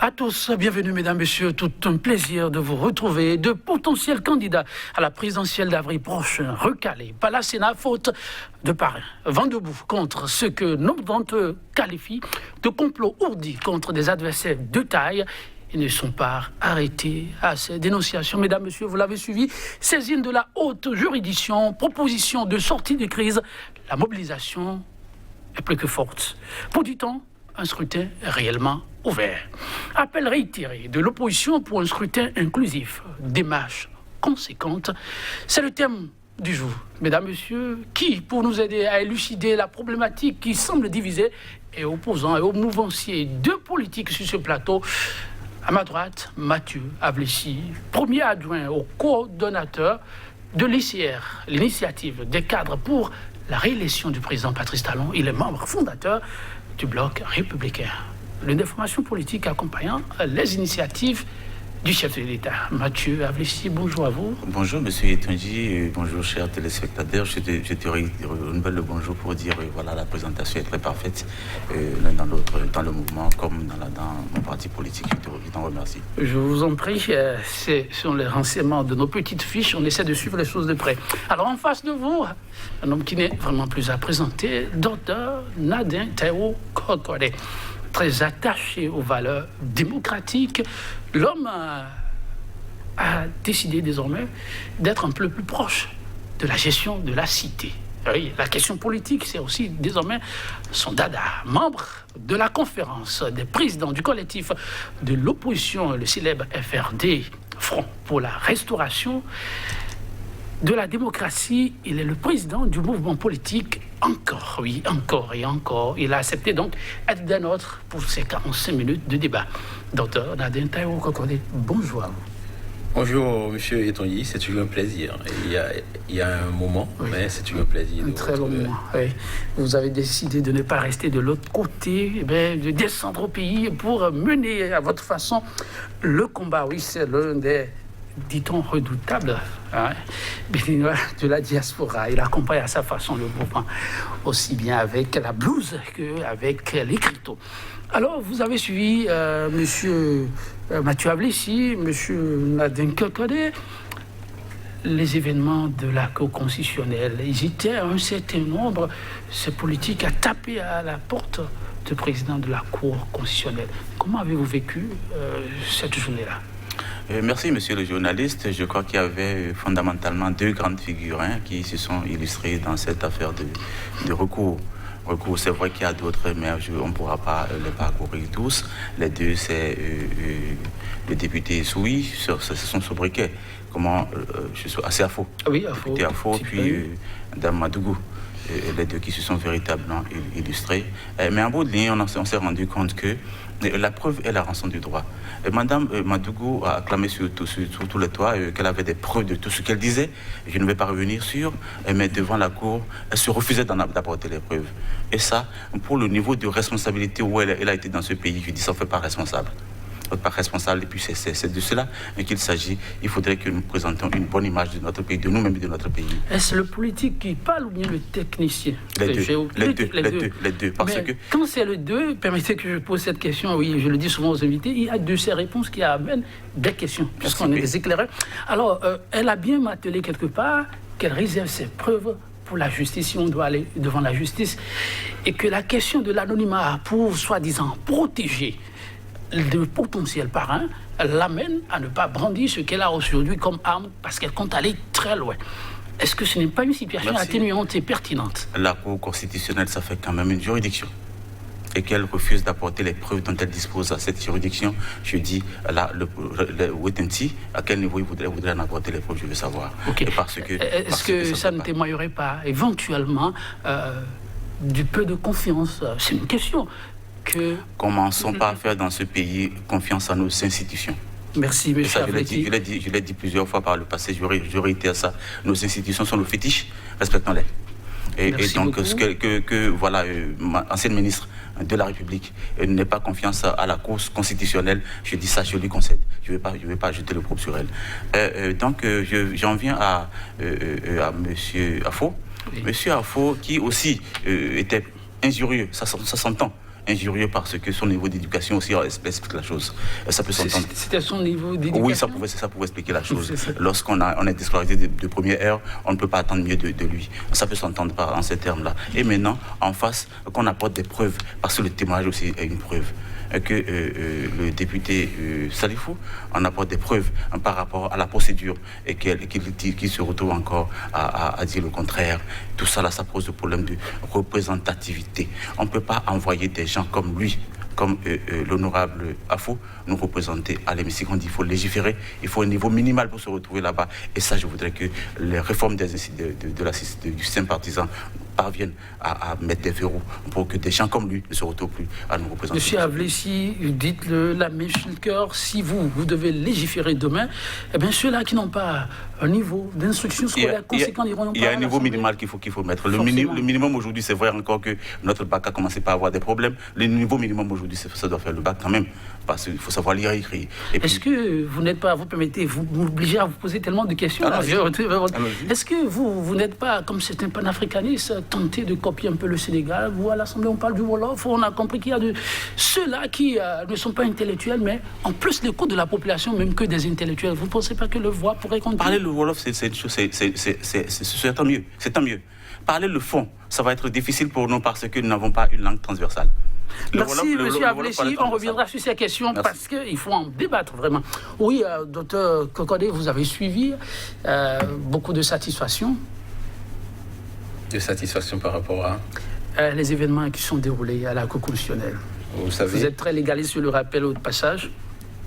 À tous, bienvenue mesdames, messieurs, tout un plaisir de vous retrouver. De potentiels candidats à la présidentielle d'avril prochain, recalés par la Sénat, faute de parrain, vent debout contre ce que nombre d'entre eux qualifient de complot ourdi contre des adversaires de taille. Ils ne sont pas arrêtés à ces dénonciations. Mesdames, messieurs, vous l'avez suivi, saisine de la haute juridiction, proposition de sortie de crise, la mobilisation est plus que forte. Pour du temps, un scrutin réellement ouvert. Appel réitéré de l'opposition pour un scrutin inclusif, démarche conséquente, c'est le thème du jour. Mesdames, messieurs, qui, pour nous aider à élucider la problématique qui semble diviser et opposant et au mouvancier de politique sur ce plateau, à ma droite, Mathieu Avlessi, premier adjoint au coordonnateur de l'ICR, l'initiative des cadres pour la réélection du président Patrice Talon. Il est membre fondateur du bloc républicain. L'une des formations politiques accompagnant les initiatives du chef de l'État. Mathieu Avlessi, bonjour à vous. Bonjour, monsieur Etonji, bonjour, chers téléspectateurs. Je te renouvelle le bonjour pour dire voilà, la présentation est très parfaite, l'un dans l'autre, dans le mouvement comme dans mon parti politique. Je t'en remercie. Je vous en prie, ce sont les renseignements de nos petites fiches. On essaie de suivre les choses de près. Alors, en face de vous, un homme qui n'est vraiment plus à présenter, Dr Nadin Taiwo Kokode. Très attaché aux valeurs démocratiques, l'homme a décidé désormais d'être un peu plus proche de la gestion de la cité. Oui, la question politique, c'est aussi désormais son dada. Membre de la conférence des présidents du collectif de l'opposition, le célèbre FRD, Front pour la restauration de la démocratie, il est le président du mouvement politique Encore, oui, encore et encore. Il a accepté donc être des nôtres pour ces 45 minutes de débat. Docteur Nadin Taiwo Kokode, bonjour à vous. Bonjour, monsieur Etonyi, c'est toujours un plaisir. Il y a un moment, oui, mais c'est toujours un plaisir. Un très long moment, oui. Vous avez décidé de ne pas rester de l'autre côté, de descendre au pays pour mener à votre façon le combat. Oui, c'est l'un des, dit-on, redoutable, hein, de la diaspora. Il accompagne à sa façon le mouvement, aussi bien avec la blouse qu'avec l'écriteau. Alors, vous avez suivi monsieur Mathieu Avlessi, monsieur Nadin Kokode, les événements de la Cour constitutionnelle. Ils étaient un certain nombre, ces politiques, à taper à la porte du président de la Cour constitutionnelle. Comment avez-vous vécu cette journée-là ? Merci, monsieur le journaliste. Je crois qu'il y avait fondamentalement deux grandes figures qui se sont illustrées dans cette affaire de recours. C'est vrai qu'il y a d'autres, mais on ne pourra pas les parcourir tous. Les deux, c'est le député Soui, c'est son sobriquet. Je suis assez à faux. Oui, à faux. Député à faux, puis Dame Madougou. Les deux qui se sont véritablement illustrés. Mais en bout de ligne, on s'est rendu compte que la preuve est la rançon du droit. Madame Madougou a acclamé sur tous les toits qu'elle avait des preuves de tout ce qu'elle disait. Je ne vais pas revenir sur, mais devant la cour, elle se refusait d'apporter les preuves. Et ça, pour le niveau de responsabilité où elle a été dans ce pays, je dis ça ne fait pas responsable. Pas responsable, et puis c'est de cela qu'il s'agit. Il faudrait que nous présentons une bonne image de notre pays, de nous-mêmes et de notre pays. Est-ce le politique qui parle ou bien le technicien? Les deux. Parce que quand c'est le deux, permettez que je pose cette question, oui, je le dis souvent aux invités, il y a de ces réponses qui amènent des questions, puisqu'on est des éclaireurs. Alors, elle a bien martelé quelque part qu'elle réserve ses preuves pour la justice, si on doit aller devant la justice, et que la question de l'anonymat pour, soi-disant, protéger de potentiels parrains l'amène à ne pas brandir ce qu'elle a aujourd'hui comme arme parce qu'elle compte aller très loin. Est-ce que ce n'est pas une situation atténuante et pertinente? La Cour constitutionnelle, ça fait quand même une juridiction. Et qu'elle refuse d'apporter les preuves dont elle dispose à cette juridiction, je dis, là, le Wetenti, à quel niveau il voudrait en apporter les preuves, je veux savoir. Okay. Est-ce que ça ne témoignerait pas éventuellement du peu de confiance? C'est une question. Commençons par faire dans ce pays confiance à nos institutions. Merci, monsieur. Je l'ai dit plusieurs fois par le passé, je réitère ça. Nos institutions sont nos fétiches, respectons-les. Et donc, voilà, ancienne ministre de la République n'ait pas confiance à la Cour constitutionnelle, je dis ça, je lui concède. Je ne vais pas jeter le propre sur elle. Donc, j'en viens à monsieur Afo. Oui. Monsieur Afo, qui aussi était injurieux, ça s'entend, injurieux parce que son niveau d'éducation aussi explique la chose. Ça peut s'entendre. C'était son niveau d'éducation? Oui, ça pouvait expliquer la chose. Lorsqu'on est scolarisé de première heure, on ne peut pas attendre mieux de lui. Ça peut s'entendre en ces termes-là. Et maintenant, en face, qu'on apporte des preuves, parce que le témoignage aussi est une preuve. Que le député Salifou en apporte des preuves par rapport à la procédure et qu'il se retrouve encore à dire le contraire. Tout ça, là, ça pose le problème de représentativité. On ne peut pas envoyer des gens comme lui, comme l'honorable Afo, nous représenter à l'hémicycle. On dit qu'il faut légiférer, il faut un niveau minimal pour se retrouver là-bas. Et ça, je voudrais que les réformes du système partisan parviennent à mettre des verrous pour que des gens comme lui ne se retrouvent plus à nous représenter. Monsieur Avlessi, dites la même chose le cœur. Si vous devez légiférer demain, eh bien ceux-là qui n'ont pas un niveau d'instruction scolaire conséquent n'iront pas. Il y a un niveau minimal qu'il faut mettre. Le minimum aujourd'hui, c'est vrai encore que notre bac a commencé par avoir des problèmes. Le niveau minimum aujourd'hui, ça doit faire le bac quand même. Parce qu'il faut savoir lire et écrire. Est-ce que vous n'êtes pas, vous permettez, vous m'obligez à vous poser tellement de questions. Est-ce que vous n'êtes pas, comme c'est un panafricaniste, tenté de copier un peu le Sénégal? Vous, à l'Assemblée, on parle du Wolof, on a compris qu'il y a ceux-là qui ne sont pas intellectuels, mais en plus l'écoute de la population, même que des intellectuels. Vous ne pensez pas que le voix pourrait continuer? Parler le Wolof, c'est tant mieux. C'est tant mieux. Parler le fond, ça va être difficile pour nous parce que nous n'avons pas une langue transversale. Merci, M. Avlessi. On reviendra sur ces questions. Merci. Parce qu'il faut en débattre vraiment. Oui, docteur Kokodé, vous avez suivi beaucoup de satisfaction. De satisfaction par rapport à les événements qui sont déroulés à la Cour constitutionnelle. Vous êtes très légaliste sur le rappel au passage.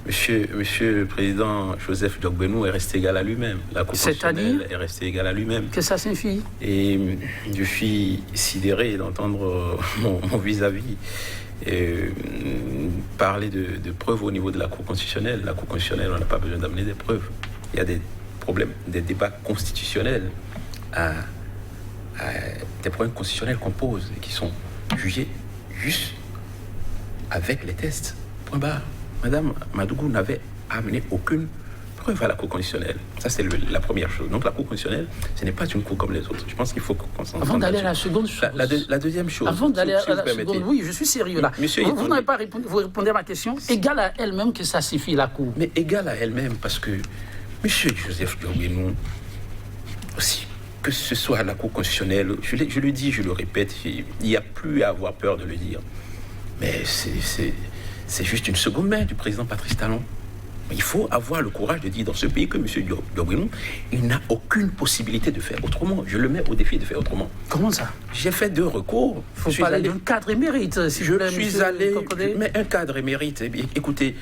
Monsieur le Président Joseph Dogbenou est resté égal à lui-même. La Cour constitutionnelle est restée égale à lui-même. Que ça signifie? Et je suis sidéré d'entendre mon vis-à-vis parler de preuves au niveau de la Cour constitutionnelle. La Cour constitutionnelle, on n'a pas besoin d'amener des preuves. Il y a des problèmes, des débats constitutionnels, des problèmes constitutionnels qu'on pose et qui sont jugés juste avec les tests. Point barre. Madame Madougou n'avait amené aucune preuve à la Cour constitutionnelle. Ça, c'est la première chose. Donc, la Cour constitutionnelle, ce n'est pas une cour comme les autres. Je pense qu'il faut qu'on s'en Avant d'aller à la seconde chose. La deuxième chose. Avant d'aller à la seconde, oui, je suis sérieux là. Monsieur, vous n'avez pas répondu, vous répondez à ma question. Égale à elle-même que ça suffit, la Cour. Mais égale à elle-même parce que Monsieur Joseph Dogbenou, aussi, que ce soit à la Cour constitutionnelle, je le dis, je le répète, il n'y a plus à avoir peur de le dire. Mais c'est juste une seconde main du président Patrice Talon. Il faut avoir le courage de dire dans ce pays que M. Dogbenou, il n'a aucune possibilité de faire autrement. Je le mets au défi de faire autrement. Comment ça? J'ai fait 2 recours. Il faut parler d'un cadre émérite. Si je suis allé... Mais un cadre émérite, écoutez,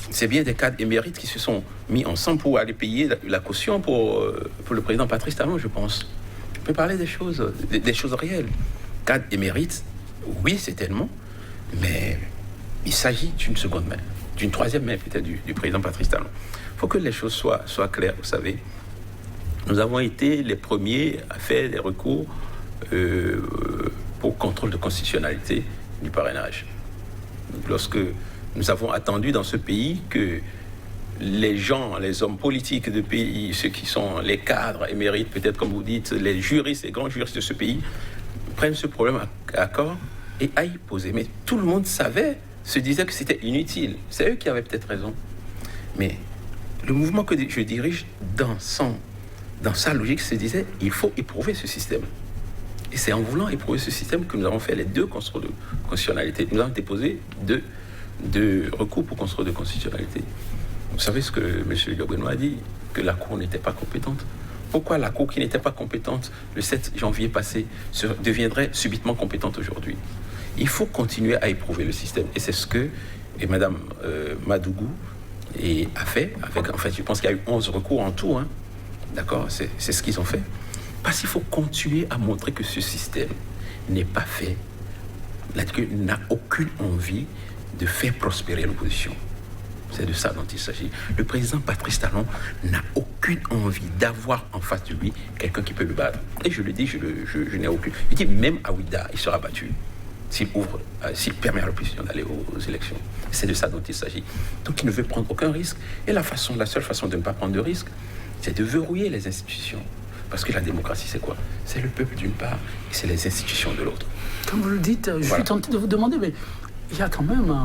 c'est bien des cadres émérites qui se sont mis ensemble pour aller payer la caution pour le président Patrice Talon, je pense. Je peux parler des choses réelles. Cadre émérite, oui, c'est tellement, mais... il s'agit d'une seconde main, d'une troisième main peut-être du président Patrice Talon. Il faut que les choses soient claires, vous savez. Nous avons été les premiers à faire des recours pour contrôle de constitutionnalité du parrainage. Donc, lorsque nous avons attendu dans ce pays que les gens, les hommes politiques de pays, ceux qui sont les cadres émérites, peut-être comme vous dites, les juristes, les grands juristes de ce pays, prennent ce problème à corps et aillent poser. Mais tout le monde se disait que c'était inutile. C'est eux qui avaient peut-être raison. Mais le mouvement que je dirige, dans sa logique, se disait il faut éprouver ce système. Et c'est en voulant éprouver ce système que nous avons fait les 2 contrôles de constitutionnalité. Nous avons déposé deux recours pour contrôle de constitutionnalité. Vous savez ce que M. Dogbenou a dit? Que la Cour n'était pas compétente. Pourquoi la Cour qui n'était pas compétente le 7 janvier passé deviendrait subitement compétente aujourd'hui? Il faut continuer à éprouver le système. Et c'est ce que Mme Madougou a fait. En fait, je pense qu'il y a eu 11 recours en tout. Hein. D'accord? C'est ce qu'ils ont fait. Parce qu'il faut continuer à montrer que ce système n'est pas fait, n'a aucune envie de faire prospérer l'opposition. C'est de ça dont il s'agit. Le président Patrice Talon n'a aucune envie d'avoir en face de lui quelqu'un qui peut le battre. Et je le dis, je n'ai aucune. Il dit même à Ouida, il sera battu s'il permet à l'opposition d'aller aux élections. C'est de ça dont il s'agit. Donc il ne veut prendre aucun risque. Et la seule façon de ne pas prendre de risque, c'est de verrouiller les institutions. Parce que la démocratie, c'est quoi? C'est le peuple d'une part et c'est les institutions de l'autre. Comme vous le dites, je suis tenté de vous demander, mais il y a quand même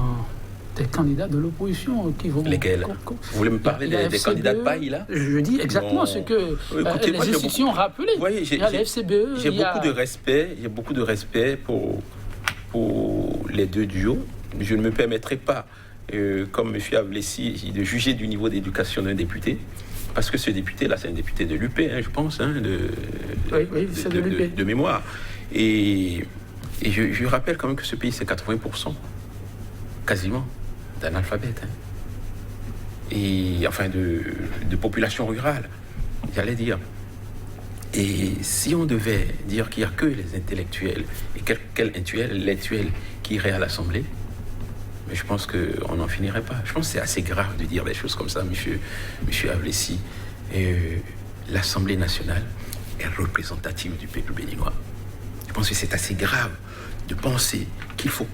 des candidats de l'opposition qui vont... Lesquels? Vous voulez me parler des candidats de paille, là? Je dis exactement ce que Écoutez, les institutions ont rappelé. Vous voyez, il y a les FCBE, j'ai beaucoup de respect pour les deux duos. Je ne me permettrai pas, comme M. Avlessi, de juger du niveau d'éducation d'un député. Parce que ce député-là, c'est un député de l'UP, je pense, de mémoire. Et je rappelle quand même que ce pays, c'est 80%, quasiment, d'analphabètes. Et enfin, de population rurale, j'allais dire. Et si on devait dire qu'il n'y a que les intellectuels, et quel intellectuel qui irait à l'Assemblée, mais je pense qu'on n'en finirait pas. Je pense que c'est assez grave de dire des choses comme ça, monsieur Avlessi. L'Assemblée nationale est représentative du peuple béninois. Je pense que c'est assez grave de penser qu'il faut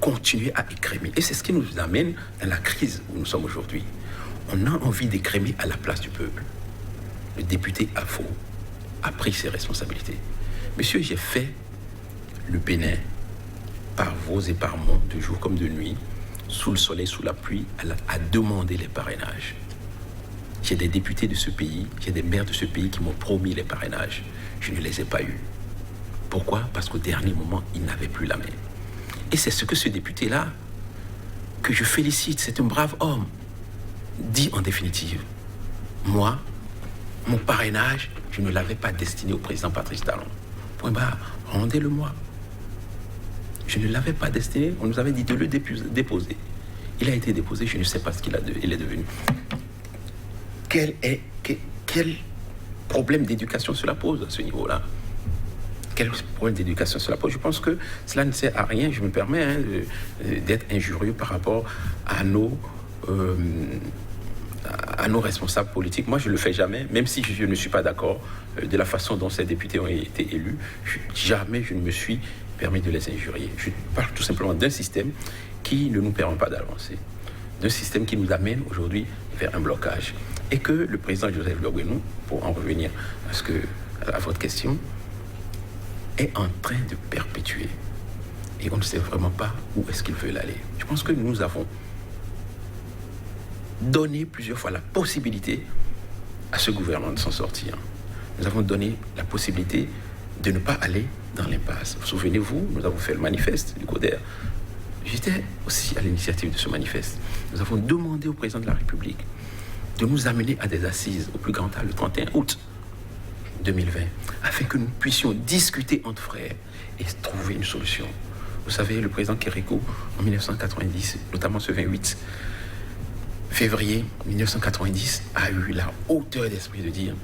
continuer à écrémer. Et c'est ce qui nous amène dans la crise où nous sommes aujourd'hui. On a envie d'écrémer à la place du peuple. Le député Afo a pris ses responsabilités. Monsieur, j'ai fait le Bénin par vos et par mon, de jour comme de nuit, sous le soleil, sous la pluie, à demander les parrainages. J'ai des députés de ce pays, j'ai des maires de ce pays qui m'ont promis les parrainages. Je ne les ai pas eus. Pourquoi? Parce qu'au dernier moment, ils n'avaient plus la main. Et c'est ce que ce député-là, que je félicite, c'est un brave homme, dit en définitive. Moi, mon parrainage, je ne l'avais pas destiné au président Patrice Talon. Point barre, rendez-le-moi. Je ne l'avais pas destiné, on nous avait dit de le déposer. Il a été déposé, je ne sais pas ce qu'il est devenu. Quel problème d'éducation cela pose à ce niveau-là? Quel problème d'éducation cela pose? Je pense que cela ne sert à rien, je me permets d'être injurieux par rapport à nos responsables politiques. Moi, je ne le fais jamais, même si je ne suis pas d'accord de la façon dont ces députés ont été élus. Jamais je ne me suis permis de les injurier. Je parle tout simplement d'un système qui ne nous permet pas d'avancer, d'un système qui nous amène aujourd'hui vers un blocage. Et que le président Joseph Logwenou, pour en revenir à votre question, est en train de perpétuer. Et on ne sait vraiment pas où est-ce qu'il veut aller. Je pense que nous avons donné plusieurs fois la possibilité à ce gouvernement de s'en sortir. Nous avons donné la possibilité de ne pas aller dans l'impasse. Souvenez-vous, nous avons fait le manifeste du CODER. J'étais aussi à l'initiative de ce manifeste. Nous avons demandé au président de la République de nous amener à des assises au plus grand tard le 31 août 2020, afin que nous puissions discuter entre frères et trouver une solution. Vous savez, le président Kérékou, en 1990, notamment ce 28 février 1990, a eu la hauteur d'esprit de dire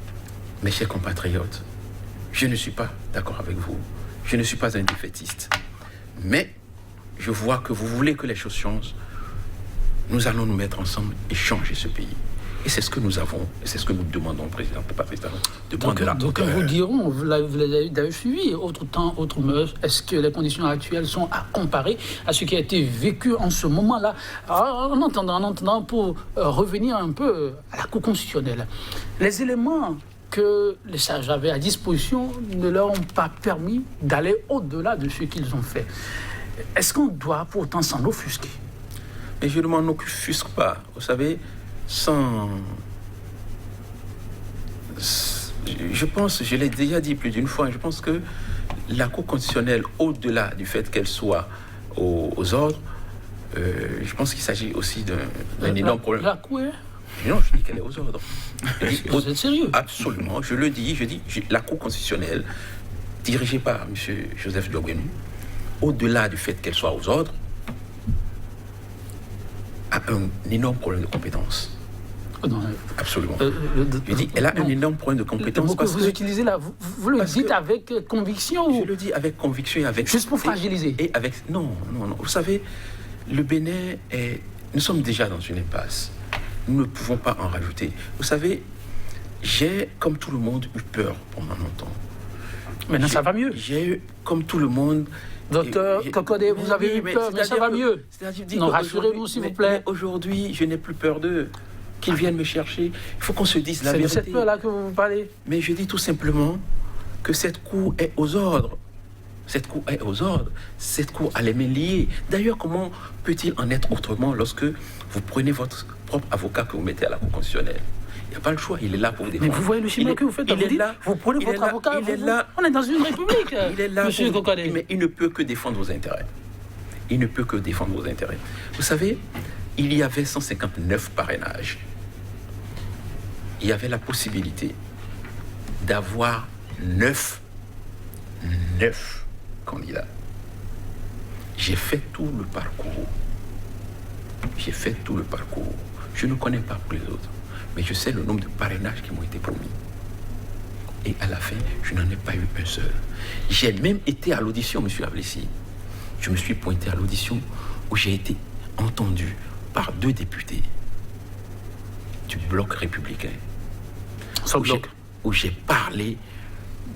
« Mes chers compatriotes, je ne suis pas d'accord avec vous, je ne suis pas un défaitiste, mais je vois que vous voulez que les choses changent. Nous allons nous mettre ensemble et changer ce pays. » Et c'est ce que nous avons, et c'est ce que nous demandons au président Patrice Talon, de prendre de la hauteur. Donc vous diront, vous l'avez suivi, autre temps, autre meurtre, est-ce que les conditions actuelles sont à comparer à ce qui a été vécu en ce moment-là? En entendant, pour revenir un peu à la Cour constitutionnelle, les éléments que les sages avaient à disposition ne leur ont pas permis d'aller au-delà de ce qu'ils ont fait. Est-ce qu'on doit pourtant s'en offusquer? Mais je ne m'en offusque pas. Vous savez, je pense, je l'ai déjà dit plus d'une fois, je pense que la Cour constitutionnelle, au-delà du fait qu'elle soit aux ordres, je pense qu'il s'agit aussi d'un énorme problème. La Cour est... Non, je dis qu'elle est aux ordres. Vous êtes sérieux? Absolument, je le dis, la Cour constitutionnelle, dirigée par M. Joseph Logwenou, au-delà du fait qu'elle soit aux ordres, a un énorme problème de compétence. Non, absolument. Je dis, elle a un énorme problème de compétence. Parce que vous utilisez là, vous le dites avec conviction? Je le dis avec conviction et avec... Juste pour fragiliser? Et avec... Non. Vous savez, le Bénin nous sommes déjà dans une impasse. Nous ne pouvons pas en rajouter. Vous savez, j'ai, comme tout le monde, eu peur pendant longtemps. Maintenant, ça va mieux. J'ai eu, comme tout le monde... Docteur Kokodé, vous avez eu peur, mais ça va mieux. Non, rassurez-nous, s'il vous plaît. Aujourd'hui, je n'ai plus peur d'eux. qu'ils viennent me chercher. Il faut qu'on se dise la C'est de vérité. cette peur-là que vous parlez. Mais je dis tout simplement que cette cour est aux ordres. Cette cour est aux ordres. Cette cour a les mains liées. D'ailleurs, comment peut-il en être autrement lorsque vous prenez votre propre avocat que vous mettez à la Cour constitutionnelle? Il n'y a pas le choix, il est là pour vous défendre. Mais vous voyez le schéma que vous faites, il est là, vous prenez votre avocat, on est dans une république, il est là monsieur Kokode. Mais il ne peut que défendre vos intérêts. Il ne peut que défendre vos intérêts. Vous savez, il y avait 159 parrainages. Il y avait la possibilité d'avoir 9 candidats. J'ai fait tout le parcours. Je ne connais pas pour les autres, mais je sais le nombre de parrainages qui m'ont été promis. Et à la fin, je n'en ai pas eu un seul. J'ai même été à l'audition, M. Ablessi. Je me suis pointé à l'audition où j'ai été entendu par 2 députés du bloc républicain. Où j'ai parlé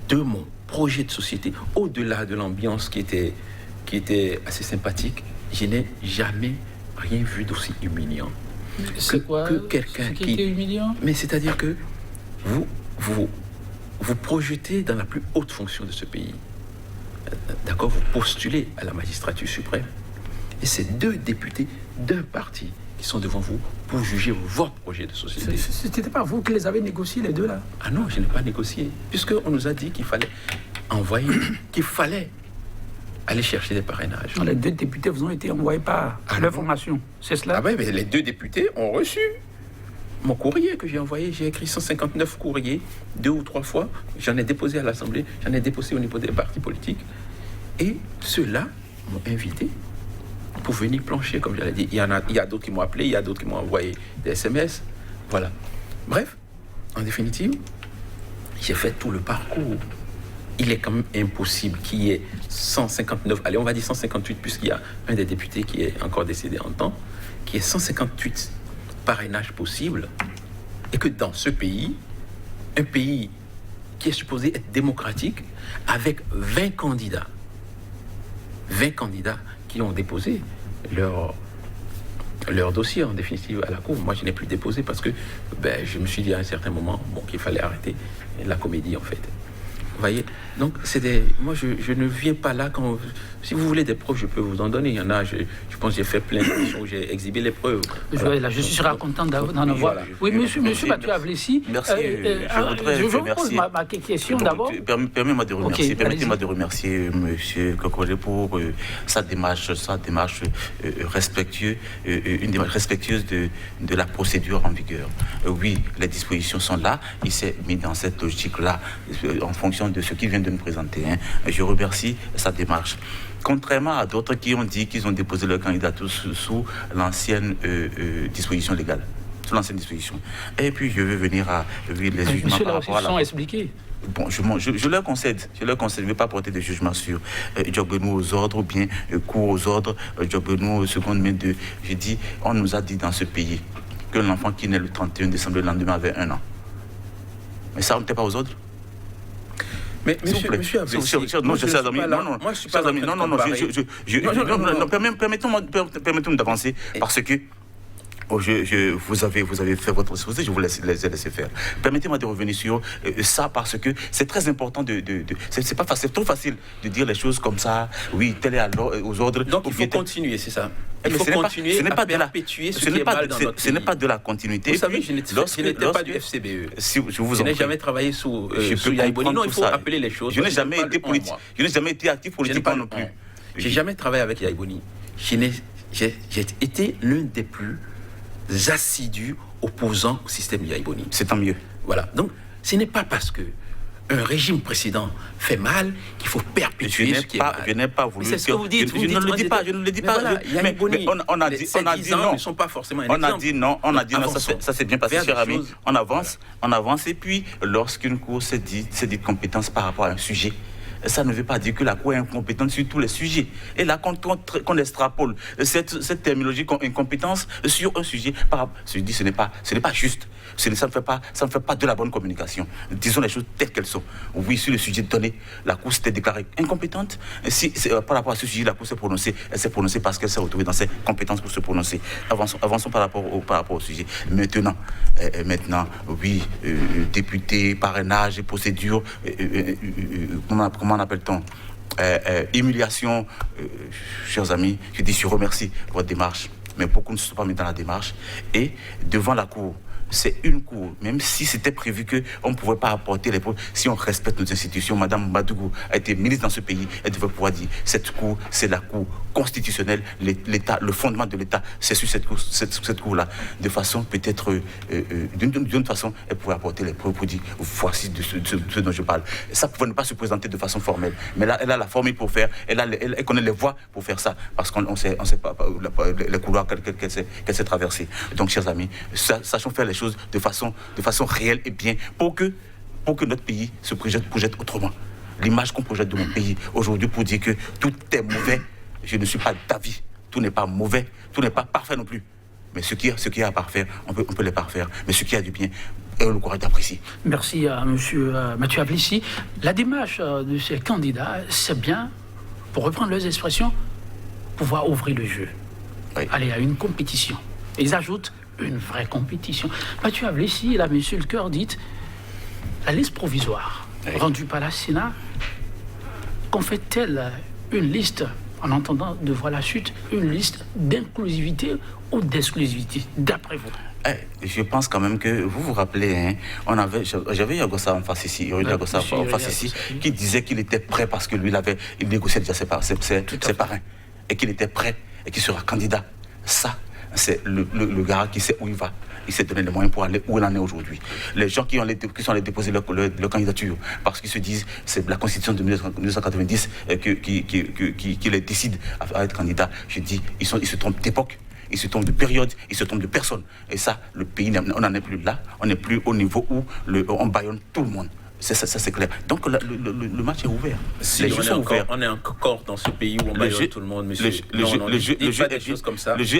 de mon projet de société, au-delà de l'ambiance qui était assez sympathique. Je n'ai jamais rien vu d'aussi humiliant. C'est quoi que quelqu'un qui était humiliant? Mais c'est-à-dire que vous projetez dans la plus haute fonction de ce pays. D'accord, vous postulez à la magistrature suprême. Et c'est 2 députés d'un parti qui sont devant vous pour juger votre projet de société. C'était pas vous qui les avez négociés, les deux là? Ah non, je n'ai pas négocié. Puisqu'on nous a dit qu'il fallait envoyer, qu'il fallait aller chercher des parrainages. Les 2 députés vous ont été envoyés par l'information, c'est cela? Ah oui, mais les 2 députés ont reçu mon courrier que j'ai envoyé. J'ai écrit 159 courriers, 2 ou 3 fois. J'en ai déposé à l'Assemblée, j'en ai déposé au niveau des partis politiques. Et ceux-là m'ont invité pour venir plancher, comme j'allais dire. Il y a d'autres qui m'ont appelé, il y a d'autres qui m'ont envoyé des SMS. Voilà. Bref, en définitive, j'ai fait tout le parcours. Il est quand même impossible qu'il y ait 159, allez, on va dire 158, puisqu'il y a un des députés qui est encore décédé en temps, qu'il y ait 158 parrainages possibles, et que dans ce pays, un pays qui est supposé être démocratique, avec 20 candidats qui ont déposé leur dossier, en définitive, à la Cour. Moi, je n'ai plus déposé parce que je me suis dit à un certain moment qu'il fallait arrêter la comédie, en fait. Vous voyez? Donc, moi, je ne viens pas là quand... Si vous voulez des preuves, je peux vous en donner. Il y en a, je pense que j'ai fait plein d'émissions où j'ai exhibé les preuves. Voilà. Je suis content d'en avoir. Oui, monsieur Mathieu Ablessi. Merci. Je vous pose ma question d'abord. Permettez-moi de remercier monsieur Kokode pour sa démarche respectueuse, une démarche respectueuse de la procédure en vigueur. Oui, les dispositions sont là. Il s'est mis dans cette logique-là en fonction de ce qu'il vient de nous présenter. Je remercie sa démarche. Contrairement à d'autres qui ont dit qu'ils ont déposé leur candidature sous l'ancienne disposition légale. Sous l'ancienne disposition. Et puis je vais venir à les jugements. Monsieur, là aussi, ils sont expliqués. Bon, je leur concède. Je ne vais pas porter de jugement sur Djogbenou aux ordres ou bien cours aux ordres, Djogbenou aux secondes mains de... Je dis, on nous a dit dans ce pays que l'enfant qui naît le 31 décembre, le lendemain, avait 1 an. Mais ça, on n'était pas aux ordres. Mais monsieur Ablessi, non, je suis amis. Non, moi je suis pas amis. Non, permettez-moi d'avancer parce que vous avez fait votre responsabilité, je vous laisse faire. Permettez-moi de revenir sur ça parce que c'est très important c'est pas facile, c'est trop facile de dire les choses comme ça. Oui, tel est aux ordres. Donc il faut continuer, c'est ça. Il faut continuer à perpétuer ce qui est mal dans notre pays. Ce n'est pas de la continuité. Vous savez, je n'étais pas du FCBE. Je n'ai jamais travaillé sous Yaïboni. Non, il faut appeler les choses. Je n'ai jamais été politique. Je n'ai jamais été actif politiquement non plus. J'ai jamais travaillé avec Yaïboni. J'ai été l'un des plus assidus opposants au système Yaïboni. C'est tant mieux. Voilà. Donc, ce n'est pas parce que un régime précédent fait mal qu'il faut perpétuer ce qui est mal. Je n'ai pas voulu. C'est ce que vous dites. Je ne le dis pas. Je ne le dis pas. Mais on a dit non. Ne sont pas forcément on a dit non. Ça s'est bien passé, cher ami. On avance. Et puis, lorsqu'une cour s'est dit compétence par rapport à un sujet, ça ne veut pas dire que la Cour est incompétente sur tous les sujets. Et là, quand on extrapole cette terminologie incompétence sur un sujet, je dis ce n'est pas juste. Ça ne fait pas de la bonne communication. Disons les choses telles qu'elles sont. Oui, sur le sujet donné, la Cour s'était déclarée incompétente. Par rapport à ce sujet, la Cour s'est prononcée. Elle s'est prononcée parce qu'elle s'est retrouvée dans ses compétences pour se prononcer. Avançons par rapport au sujet. Maintenant, oui, député, parrainage, procédure, comment appelle-t-on humiliation, chers amis, je remercie votre démarche, mais beaucoup ne se sont pas mis dans la démarche. Et devant la Cour, c'est une cour, même si c'était prévu qu'on ne pouvait pas apporter les preuves, si on respecte nos institutions. Madame Madougou a été ministre dans ce pays, elle devait pouvoir dire, cette cour, c'est la cour constitutionnelle, l'État, le fondement de l'État, c'est sur cette cour-là. De façon peut-être, d'une façon, elle pouvait apporter les preuves pour dire, voici de ce dont je parle. Ça pouvait ne pas se présenter de façon formelle, mais là, elle a la formule pour faire, elle connaît les voies pour faire ça, parce qu'on sait pas les couloirs qu'elle s'est traversée. Donc, chers amis, sachons faire les choses de façon réelle et bien pour que notre pays se projette autrement. L'image qu'on projette de mon pays aujourd'hui pour dire que tout est mauvais, je ne suis pas d'avis. Tout n'est pas mauvais, tout n'est pas parfait non plus. Mais ce qui est à parfaire, on peut les parfaire. Mais ce qui a du bien, ayons le courage d'apprécier. Merci à M. Mathieu Ablissi. La démarche de ces candidats, c'est bien, pour reprendre leurs expressions, pouvoir ouvrir le jeu. Oui. Aller à une compétition. Et ils ajoutent une vraie compétition. Mathieu Ablissi, la monsieur le cœur dit, la liste provisoire rendue par la Sénat, qu'on fait-elle une liste, en entendant de voir la suite, une liste d'inclusivité ou d'exclusivité, d'après vous? Je pense quand même que vous vous rappelez, j'avais Yagossa en face ici, qui disait qu'il était prêt parce que lui, il négociait déjà ses parrains, et qu'il était prêt et qu'il sera candidat. Ça, c'est le gars qui sait où il va. Il s'est donné les moyens pour aller où il en est aujourd'hui. Les gens qui sont allés déposer leur candidature parce qu'ils se disent c'est la Constitution de 1990 qui les décide à être candidat. Je dis, ils se trompent d'époque, ils se trompent de période, ils se trompent de personne. Et ça, le pays, on n'en est plus là. On n'est plus au niveau où on bâillonne tout le monde. Ça, c'est clair. Donc le match est ouvert. Si les jeux sont ouverts. On est encore dans ce pays où on bâillonne tout le monde, monsieur. Le jeu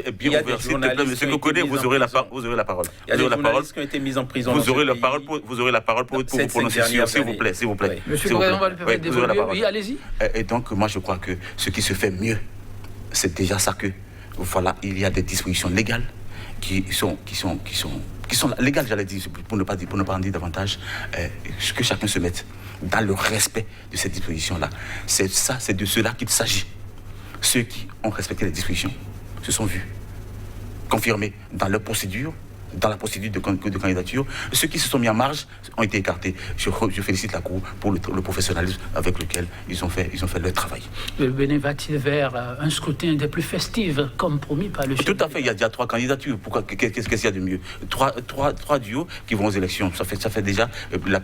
est bien ouvert. S'il te plaît, monsieur Kokodé, vous aurez la parole. Il y a des journalistes qui ont été mis en prison. Vous aurez la parole pour vous prononcer, s'il vous plaît. Monsieur Kokodé, on va le permettre d'évoluer. Oui, allez-y. Et donc, moi, je crois que ce qui se fait mieux, c'est déjà ça que, voilà, il y a des dispositions légales qui sont légales, j'allais dire, pour ne pas en dire davantage, que chacun se mette dans le respect de ces dispositions-là. C'est de cela qu'il s'agit. Ceux qui ont respecté les dispositions se sont vus confirmés dans leur procédure, dans la procédure de candidature. Ceux qui se sont mis en marge ont été écartés. Je félicite la Cour pour le professionnalisme avec lequel ils ont fait leur travail. Le Bénin va-t-il vers un scrutin des plus festifs, comme promis par le chef? Tout à fait, il y a déjà 3 candidatures. Pourquoi, qu'est-ce qu'il y a de mieux? 3 duos qui vont aux élections. Ça fait déjà la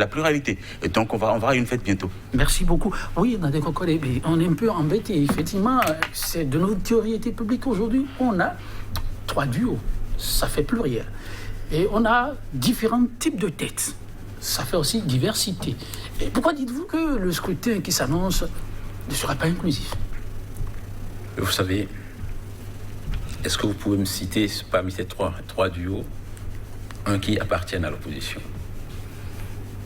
pluralité. Et donc on va à une fête bientôt. Merci beaucoup. Oui, on a des Kokodé, on est un peu embêtés. Effectivement, c'est de notre notoriété publique aujourd'hui. On a 3 duos. Ça fait pluriel. Et on a différents types de têtes. Ça fait aussi diversité. Et pourquoi dites-vous que le scrutin qui s'annonce ne sera pas inclusif? Vous savez, est-ce que vous pouvez me citer parmi ces trois duos un qui appartienne à l'opposition?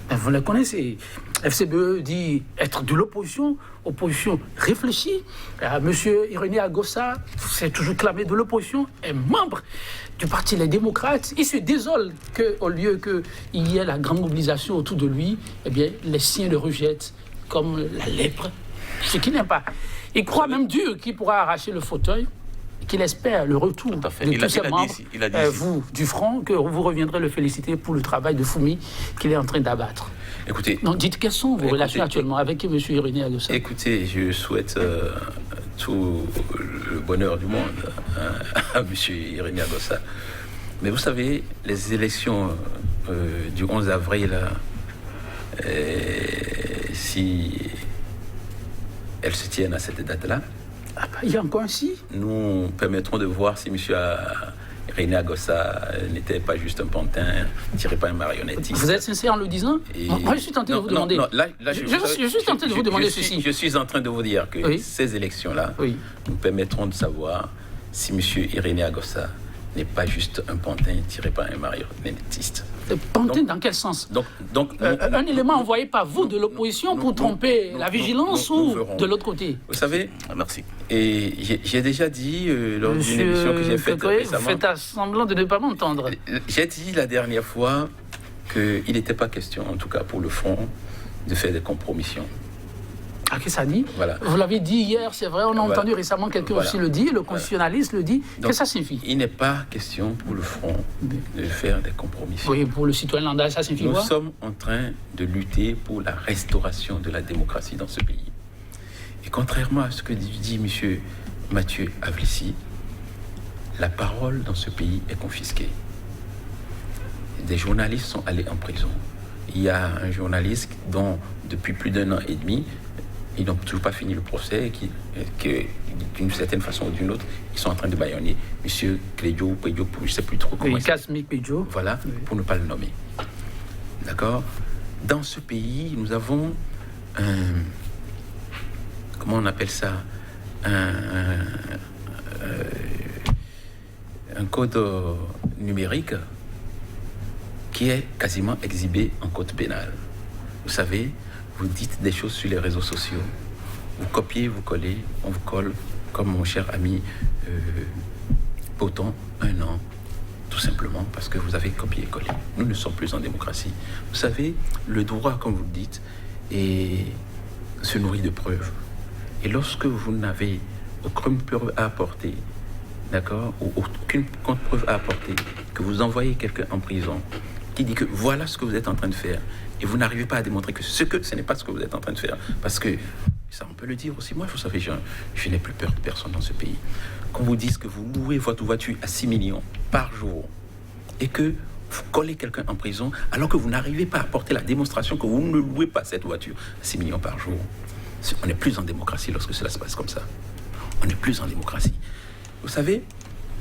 Vous les connaissez. FCBE dit être de l'opposition, opposition réfléchie. Monsieur Irénée Agossa s'est toujours clamé de l'opposition, est membre du Parti Les Démocrates. Il se désole qu'au lieu qu'il y ait la grande mobilisation autour de lui, eh bien, les siens le rejettent comme la lèpre, ce qui n'est pas. Il croit même dur qu'il pourra arracher le fauteuil, qu'il espère le retour de tous ses membres, vous, du Front, que vous reviendrez le féliciter pour le travail de Foumi qu'il est en train d'abattre. Écoutez, donc, dites quelles sont vos relations actuellement avec M. Irénée Agossa? Écoutez, je souhaite tout le bonheur du monde à M. Irénée Agossa. Mais vous savez, les élections du 11 avril, si elles se tiennent à cette date-là, il y a encore un si. Nous permettrons de voir si M. Irénée Agossa n'était pas juste un pantin tiré par un marionnettiste. Vous êtes sincère en le disant? Moi, je suis tenté de vous demander. Non, je suis tenté de vous demander ceci. Je suis en train de vous dire que ces élections-là nous permettront de savoir si M. Irénée Agossa n'est pas juste un pantin tiré par un marionnettiste. Pantin dans quel sens? Un élément envoyé par vous de l'opposition pour tromper la vigilance ou de l'autre côté? Vous savez, merci. Et j'ai déjà dit lors d'une émission que j'ai faite récemment... Vous faites semblant de ne pas m'entendre. J'ai dit la dernière fois qu'il n'était pas question, en tout cas pour le Front, de faire des compromissions. Ah, qu'est-ce que ça dit? Voilà. Vous l'avez dit hier, c'est vrai, on a entendu récemment quelqu'un aussi le dire, le constitutionnaliste le dit. Qu'est-ce que ça signifie? Il n'est pas question pour le Front de faire des compromissions. Oui, pour le citoyen lambda, ça signifie quoi? Nous sommes en train de lutter pour la restauration de la démocratie dans ce pays. Et contrairement à ce que dit M. Mathieu Avlissi, la parole dans ce pays est confisquée. Des journalistes sont allés en prison. Il y a un journaliste dont, depuis plus d'1 an et demi, ils n'ont toujours pas fini le procès, que d'une certaine façon ou d'une autre, ils sont en train de bâillonner M. Clédio, Pédio, je ne sais plus trop comment. Oui, Casmic Pédio. Voilà, pour ne pas le nommer. D'accord? Dans ce pays, nous avons comment on appelle ça? Un code numérique qui est quasiment exhibé en code pénal. Vous savez, vous dites des choses sur les réseaux sociaux, vous copiez, vous collez, on vous colle, comme mon cher ami Poton, 1 an, tout simplement parce que vous avez copié et collé. Nous ne sommes plus en démocratie. Vous savez, le droit, comme vous le dites, se nourrit de preuves. Et lorsque vous n'avez aucune preuve à apporter, d'accord, ou aucune contre-preuve à apporter, que vous envoyez quelqu'un en prison, qui dit que voilà ce que vous êtes en train de faire, et vous n'arrivez pas à démontrer que ce n'est pas ce que vous êtes en train de faire, parce que, ça on peut le dire aussi, moi, vous savez, je n'ai plus peur de personne dans ce pays. Qu'on vous dise que vous louez votre voiture à 6 millions par jour, et que vous collez quelqu'un en prison, alors que vous n'arrivez pas à apporter la démonstration que vous ne louez pas cette voiture à 6 millions par jour. On n'est plus en démocratie lorsque cela se passe comme ça. On n'est plus en démocratie. Vous savez,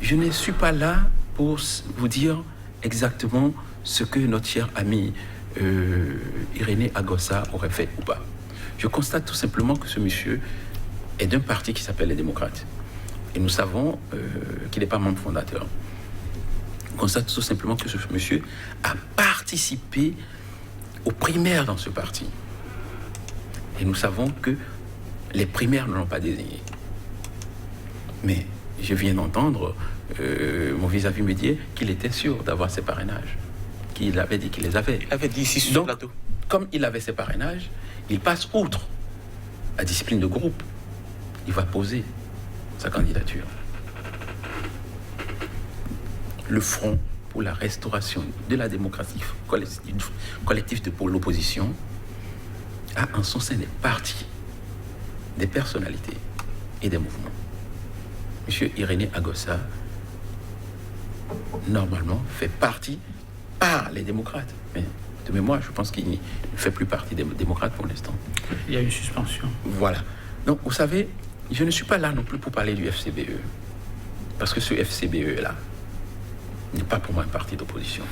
je ne suis pas là pour vous dire exactement ce que notre cher ami Irénée Agossa aurait fait ou pas. Je constate tout simplement que ce monsieur est d'un parti qui s'appelle les démocrates. Et nous savons qu'il n'est pas membre fondateur. On constate tout simplement que ce monsieur a participé aux primaires dans ce parti. Et nous savons que les primaires ne l'ont pas désigné. Mais je viens d'entendre mon vis-à-vis me dire qu'il était sûr d'avoir ses parrainages. Qu'il avait dit qu'il les avait. Il avait dit ici sur le plateau. Comme il avait ses parrainages, il passe outre la discipline de groupe. Il va poser sa candidature. Le Front pour la restauration de la démocratie collective de l'opposition a en son sein des partis, des personnalités et des mouvements. Monsieur Irénée Agossa, normalement, fait partie par les démocrates. Mais de mémoire, je pense qu'il ne fait plus partie des démocrates pour l'instant. Il y a une suspension. Voilà. Donc, vous savez, je ne suis pas là non plus pour parler du FCBE. Parce que ce FCBE-là n'est pas pour moi un parti d'opposition.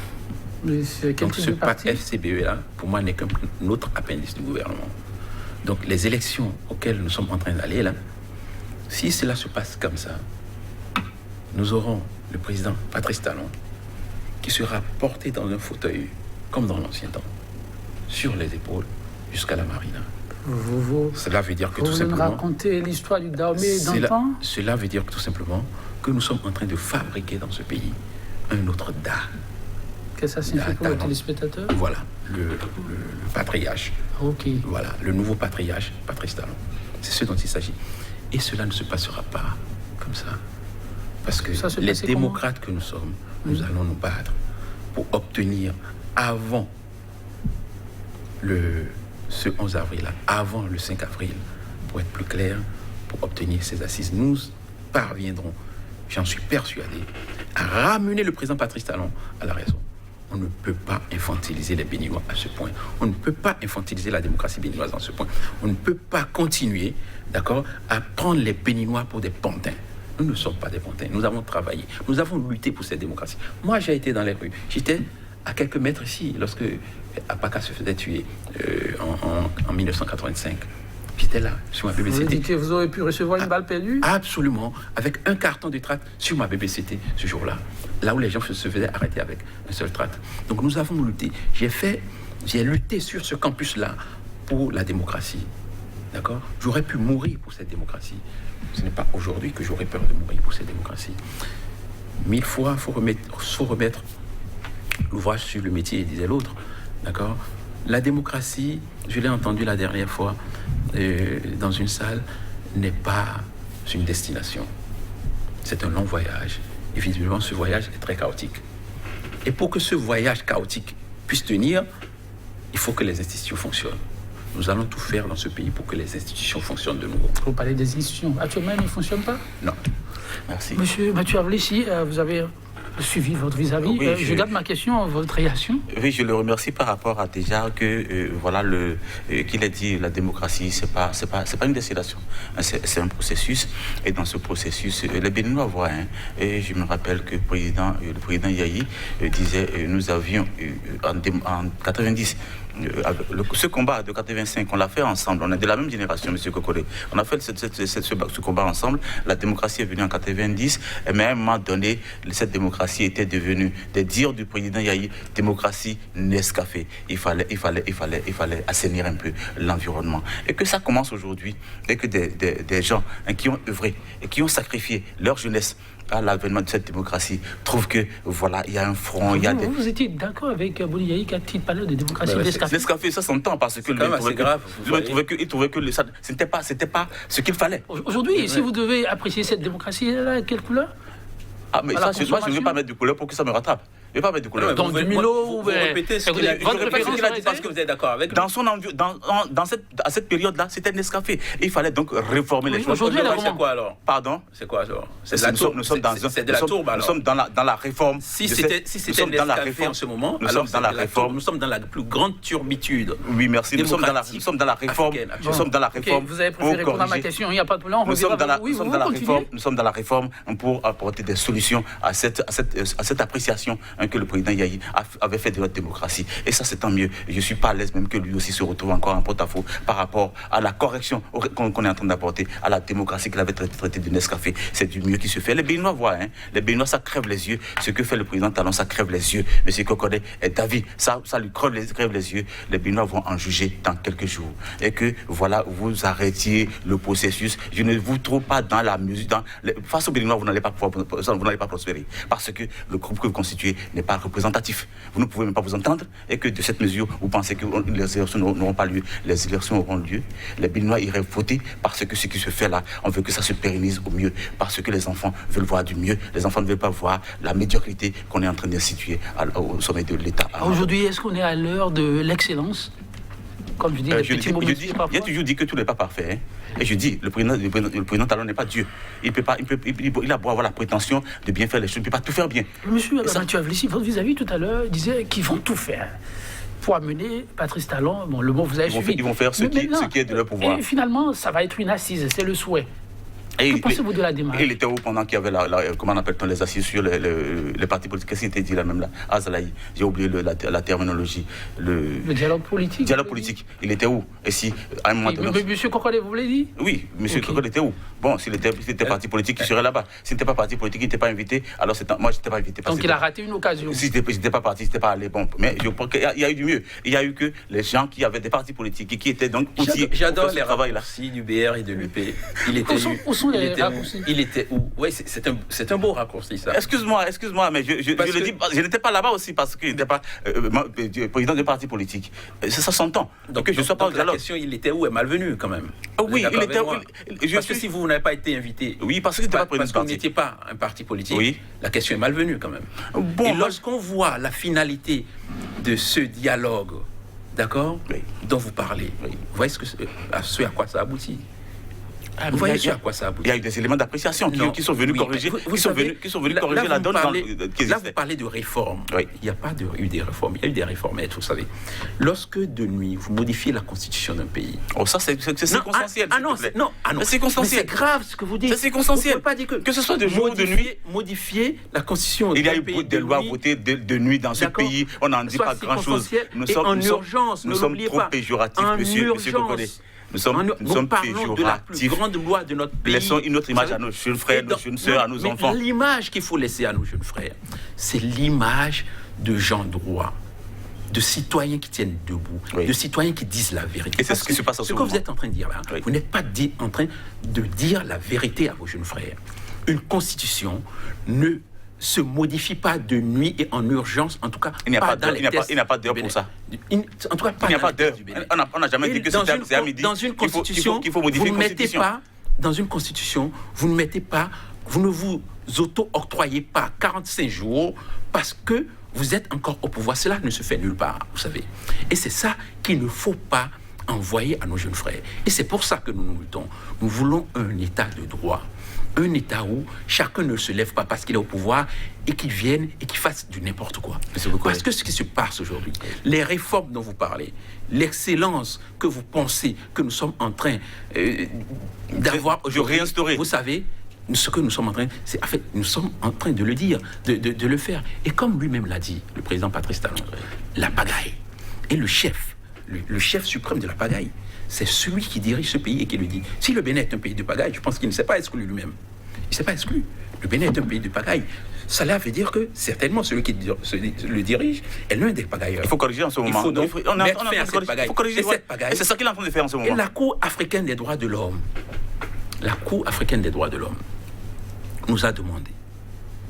Donc, ce FCBE-là, pour moi, n'est qu'un autre appendice du gouvernement. Donc, les élections auxquelles nous sommes en train d'aller, là, si cela se passe comme ça, nous aurons le président Patrice Talon qui sera porté dans un fauteuil, comme dans l'ancien temps, sur les épaules, jusqu'à la marina. Cela veut dire que tout simplement... Vous racontez l'histoire du Dahomey d'antan? Cela veut dire que tout simplement que nous sommes en train de fabriquer dans ce pays un autre Da. Qu'est-ce que ça signifie pour les téléspectateurs? Voilà, le patriarche. Ok. Voilà, le nouveau patriarche, Patrice Talon. C'est ce dont il s'agit. Et cela ne se passera pas comme ça. Parce que les démocrates que nous sommes, nous allons nous battre pour obtenir avant ce 11 avril, avant le 5 avril, pour être plus clair, pour obtenir ces assises. Nous parviendrons, j'en suis persuadé, à ramener le président Patrice Talon à la raison. On ne peut pas infantiliser les Béninois à ce point. On ne peut pas infantiliser la démocratie béninoise à ce point. On ne peut pas continuer, d'accord, à prendre les Béninois pour des pantins. Nous ne sommes pas des pantins. Nous avons travaillé. Nous avons lutté pour cette démocratie. Moi, j'ai été dans les rues. J'étais à quelques mètres ici, lorsque Apaka se faisait tuer en 1985. J'étais là, sur ma BBCT. Vous dites que vous aurez pu recevoir une balle perdue? Absolument, avec un carton de traite sur ma BBCT ce jour-là, là où les gens se faisaient arrêter avec un seul traite. Donc nous avons lutté. J'ai lutté sur ce campus-là pour la démocratie. D'accord? J'aurais pu mourir pour cette démocratie. Ce n'est pas aujourd'hui que j'aurais peur de mourir pour cette démocratie. 1000 fois, il faut remettre l'ouvrage sur le métier, disait l'autre. D'accord? La démocratie, je l'ai entendu la dernière fois dans une salle, n'est pas une destination. C'est un long voyage. Et visiblement, ce voyage est très chaotique. Et pour que ce voyage chaotique puisse tenir, il faut que les institutions fonctionnent. Nous allons tout faire dans ce pays pour que les institutions fonctionnent de nouveau. Vous parlez des institutions. Actuellement, elles ne fonctionnent pas? Non. Merci. Monsieur Mathieu Avlécy, vous avez suivi votre vis-à-vis. Oui, je garde ma question, votre réaction. Oui, je le remercie par rapport à déjà que qu'il ait dit la démocratie, c'est pas une destination, c'est un processus. Et dans ce processus, les Béninois voient. Et je me rappelle que le président Yahi disait, nous avions en 90. Ce combat de 85, on l'a fait ensemble. On est de la même génération, M. Kokore. On a fait ce combat ensemble. La démocratie est venue en 90, mais à un moment donné, cette démocratie était devenue, des dires du président Yahi, démocratie Nescafé. Il fallait assainir un peu l'environnement. Et que ça commence aujourd'hui, et que des gens qui ont œuvré et qui ont sacrifié leur jeunesse à l'avènement de cette démocratie trouvent que voilà, il y a un front, il y a des... Vous étiez d'accord avec Bouli Yahi qui parlait de démocratie Nescafé? Nescafé, ça s'entend parce que il trouvait que ça c'était pas ce qu'il fallait. Aujourd'hui, si vous devez apprécier cette démocratie, elle a quelle couleur? Ah, mais ça, moi, je ne vais pas mettre de couleur pour que ça me rattrape. Je ne vais pas mettre de couleur. Donc, du Milo, vous répétez ce qu'il a dit parce que vous êtes d'accord avec lui. À cette période-là, c'était Nescafé. Il fallait donc réformer les choses. Aujourd'hui, c'est quoi alors? Pardon? C'est quoi alors? C'est de la tourbe. C'est de la tourbe alors. Nous sommes dans la réforme. Si c'était Nescafé en ce moment, alors dans la réforme. Nous sommes dans la plus grande turbitude. Oui, merci. Nous sommes dans la réforme. Nous sommes dans la réforme. Vous avez préféré répondre à ma question. Il n'y a pas de problème. Nous sommes dans la réforme pour apporter des solutions à cette appréciation que le président Yahi avait fait de notre démocratie. Et ça, c'est tant mieux. Je ne suis pas à l'aise même que lui aussi se retrouve encore en porte-à-faux par rapport à la correction qu'on est en train d'apporter à la démocratie qu'il avait traité de Nescafé. C'est du mieux qui se fait. Les Béninois voient. Les Béninois, ça crève les yeux. Ce que fait le président Talon, ça crève les yeux. Monsieur Kokode est d'avis. Ça lui crève les yeux. Les Béninois vont en juger dans quelques jours. Et que, voilà, vous arrêtiez le processus. Je ne vous trouve pas dans la musique. Face aux Béninois, vous n'allez pas prospérer. Parce que le groupe que vous constituez n'est pas représentatif. Vous ne pouvez même pas vous entendre et que de cette mesure, vous pensez que les élections n'auront pas lieu. Les élections auront lieu. Les Béninois iraient voter parce que ce qui se fait là, on veut que ça se pérennise au mieux. Parce que les enfants veulent voir du mieux. Les enfants ne veulent pas voir la médiocrité qu'on est en train d'instituer au sommet de l'État. Aujourd'hui, est-ce qu'on est à l'heure de l'excellence? Comme je dis, il a toujours dit que tout n'est pas parfait. Et je dis, le président Talon n'est pas Dieu. Il a beau avoir la prétention de bien faire les choses, il ne peut pas tout faire bien. Monsieur Mathieu Avlécy, votre vis-à-vis tout à l'heure disait qu'ils vont tout faire pour amener Patrice Talon. Bon, le mot vous avez suivi. Ils vont faire ce qui est de leur pouvoir. Et finalement, ça va être une assise, c'est le souhait. Que pensez-vous de la démarche? Il était où pendant qu'il y avait comment appelle-t-on les assises sur les partis politiques? Qu'est-ce qui était dit là même là? Azalaï, j'ai oublié la terminologie. Le dialogue politique. Dialogue politique. Il était où? Et si, à un moment donné. Mais monsieur Kokode, vous l'avez dit? Oui, monsieur Kokode était où? Bon, s'il était parti politique, il serait là-bas. S'il n'était pas parti politique, il n'était pas invité. Alors moi, je n'étais pas invité. Donc il a raté une occasion. Si je n'étais pas parti, je n'étais pas allé. Bon, mais je pense qu'il y a eu du mieux. Il y a eu que les gens qui avaient des partis politiques et qui étaient donc outillés. J'adore les raccourcis du BR et de l'UP. Il était où? Oui, c'est un beau raccourci, ça. Excuse-moi, mais je le dis, je n'étais pas là-bas aussi parce qu'il n'était pas président de parti politique. Ça s'entend. Donc je sois pas au dialogue. La question, il était où est malvenue quand même. Oui, il était où? Parce que si vous n'avez pas été invité. Oui, parce que vous n'étiez pas un parti politique. Oui. La question est malvenue quand même. Bon, et lorsqu'on voit la finalité de ce dialogue, d'accord, dont vous parlez, vous voyez ce à quoi ça aboutit? Vous voyez à quoi ça aboutit? Il y a eu des éléments d'appréciation qui sont venus corriger, qui sont venus corriger la donne qui existait. Là, vous parlez de réforme. Oui. Il n'y a pas eu des réformes. Il y a eu des réformettes, vous savez. Lorsque de nuit, vous modifiez la constitution d'un pays. Oh, ça, c'est circonstanciel. Non. C'est circonstanciel. Mais c'est grave ce que vous dites. C'est circonstanciel. Vous pouvez pas dire que ce soit de jour ou de nuit. Modifier la constitution. Il y a eu des lois votées de nuit dans ce pays. On n'en dit pas grand-chose. Nous sommes en urgence. Nous sommes trop péjoratifs, monsieur Kokode. Nous sommes péjoratifs. De la plus grande loi de notre pays. Laissons une autre image à nos jeunes frères, nos jeunes sœurs, à nos enfants. L'image qu'il faut laisser à nos jeunes frères, c'est l'image de gens droits, de citoyens qui tiennent debout, de citoyens qui disent la vérité. Et c'est ce qui se passe en ce moment. Ce que vous êtes en train de dire là, vous n'êtes pas en train de dire la vérité à vos jeunes frères. Une constitution ne se modifie pas de nuit et en urgence, en tout cas il n'y a pas pas d'heure pour ça. En tout cas, pas il n'y a pas d'heure. On n'a jamais dit que c'est à midi. Dans une constitution, qu'il faut modifier une constitution. Dans une constitution, vous ne vous auto-octroyez pas 45 jours parce que vous êtes encore au pouvoir. Cela ne se fait nulle part, vous savez. Et c'est ça qu'il ne faut pas envoyer à nos jeunes frères. Et c'est pour ça que nous luttons. Nous voulons un État de droit. Un État où chacun ne se lève pas parce qu'il est au pouvoir et qu'il vienne et qu'il fasse du n'importe quoi. Parce que ce qui se passe aujourd'hui, les réformes dont vous parlez, l'excellence que vous pensez que nous sommes en train d'avoir aujourd'hui, vous savez, ce que nous sommes en train, c'est en fait, nous sommes en train de le dire, de le faire. Et comme lui-même l'a dit, le président Patrice Talon, la pagaille et le chef suprême de la pagaille, c'est celui qui dirige ce pays et qui le dit. Si le Bénin est un pays de pagaille, je pense qu'il ne s'est pas exclu lui-même. Il ne s'est pas exclu. Le Bénin est un pays de pagaille. Cela veut dire que certainement celui qui le dirige est l'un des pagailleurs. Il faut corriger en ce moment. Il faut donc mettre fin à cette pagaille. Il faut corriger cette pagaille. C'est ça qu'il est en train de faire en ce moment. Et la Cour africaine des droits de l'homme, nous a demandé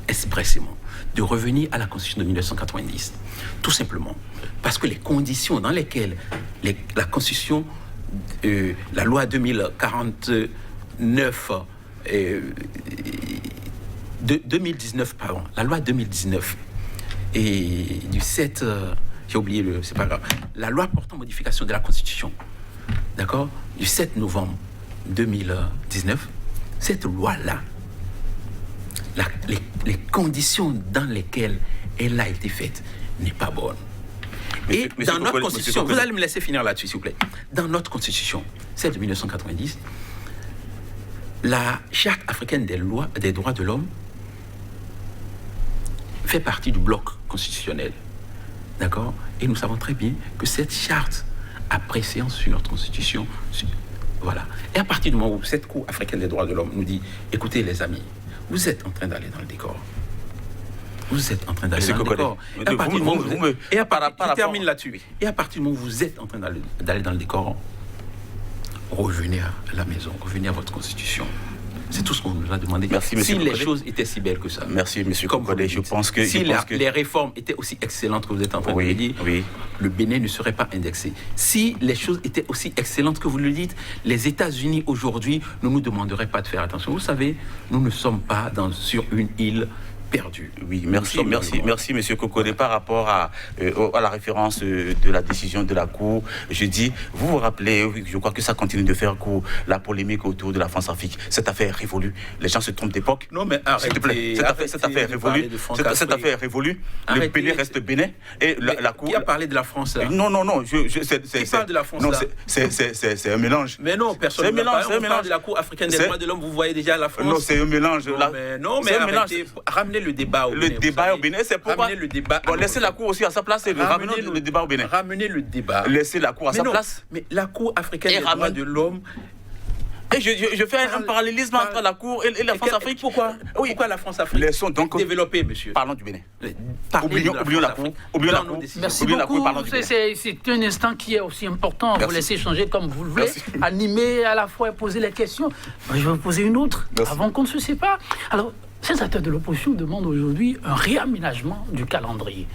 expressément de revenir à la Constitution de 1990. Tout simplement parce que les conditions dans lesquelles la Constitution, la loi 2049, 2019, pardon, la loi 2019 et du 7, j'ai oublié c'est pas grave, la loi portant modification de la Constitution, d'accord, du 7 novembre 2019, cette loi-là, les conditions dans lesquelles elle a été faite n'est pas bonne. Et dans notre constitution, vous allez me laisser finir là-dessus, s'il vous plaît. Dans notre constitution, celle de 1990, la Charte africaine des droits de l'homme fait partie du bloc constitutionnel. D'accord? Et nous savons très bien que cette charte a préséance sur notre constitution. Voilà. Et à partir du moment où cette Cour africaine des droits de l'homme nous dit, écoutez les amis, vous êtes en train d'aller dans le décor. Vous êtes en train d'aller dans le décor. Et à partir du moment où je termine là-dessus. Et à partir du moment où vous êtes en train d'aller dans le décor, revenez à la maison, revenez à votre constitution. C'est tout ce qu'on nous a demandé. Merci, si les choses étaient si belles que ça. Merci, M. Kokode. Je pense que... Si les réformes étaient aussi excellentes que vous êtes en train de le dire, le Bénin ne serait pas indexé. Si les choses étaient aussi excellentes que vous le dites, les États-Unis aujourd'hui ne nous demanderaient pas de faire attention. Vous savez, nous ne sommes pas sur une île perdue. Oui, merci, M. Kokode. Par rapport à la référence de la décision de la Cour, je dis, vous vous rappelez, je crois que ça continue de faire cours, la polémique autour de la France-Afrique. Cette affaire révolue. Les gens se trompent d'époque. Non, mais arrêtez. S'il te plaît, cette affaire révolue. Cette affaire révolue. Le Bénin reste Bénin. Et la Cour... Qui a parlé de la France là? Non. Qui parle de la France là? C'est un mélange. Mais non, personne ne parle de la Cour africaine des droits de l'homme. Vous voyez déjà la France. Non, c'est un mélange. Non, mais arrêtez. Ramenez le débat au Bénin. Le débat au Bénin, c'est pourquoi... Ramenez le débat. Bon, laissez la Cour aussi à sa place et ramenez le débat au Bénin. Ramenez le débat. Laissez la Cour à sa place. Mais la Cour africaine des droits de l'homme... Et je fais un parallélisme entre la Cour et la France-Afrique. Pourquoi la France-Afrique? Laissons donc développer, monsieur. Parlons du Bénin. Oublions la Cour. Merci beaucoup. C'est un instant qui est aussi important. Vous laissez échanger comme vous le voulez, animer à la fois et poser les questions. Je vais vous poser une autre avant qu'on ne se sépare. Alors, ces acteurs de l'opposition demandent aujourd'hui un réaménagement du calendrier.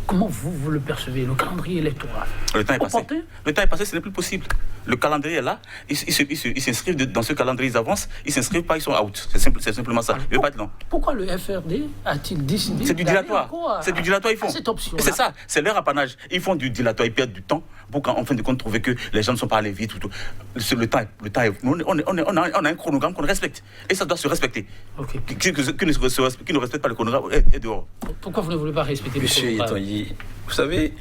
Comment vous le percevez, le calendrier électoral? Le temps est passé. Le temps est passé, ce n'est plus possible. Le calendrier est là, ils s'inscrivent dans ce calendrier, ils avancent, ils ne s'inscrivent pas, ils sont out. C'est simplement ça. Il veut pas être long. Pourquoi le FRD a-t-il décidé? C'est du dilatoire. C'est du dilatoire, ils font. Cette option. C'est ça, c'est leur apanage. Ils font du dilatoire, ils perdent du temps pour qu'en fin de compte, trouver que les gens ne sont pas allés vite. Le temps est. On a un chronogramme qu'on respecte. Et ça doit se respecter. Okay. Qui ne respecte pas le chronogramme est dehors. Pourquoi vous ne voulez pas respecter le chronogramme? Monsieur Etanguy, vous savez,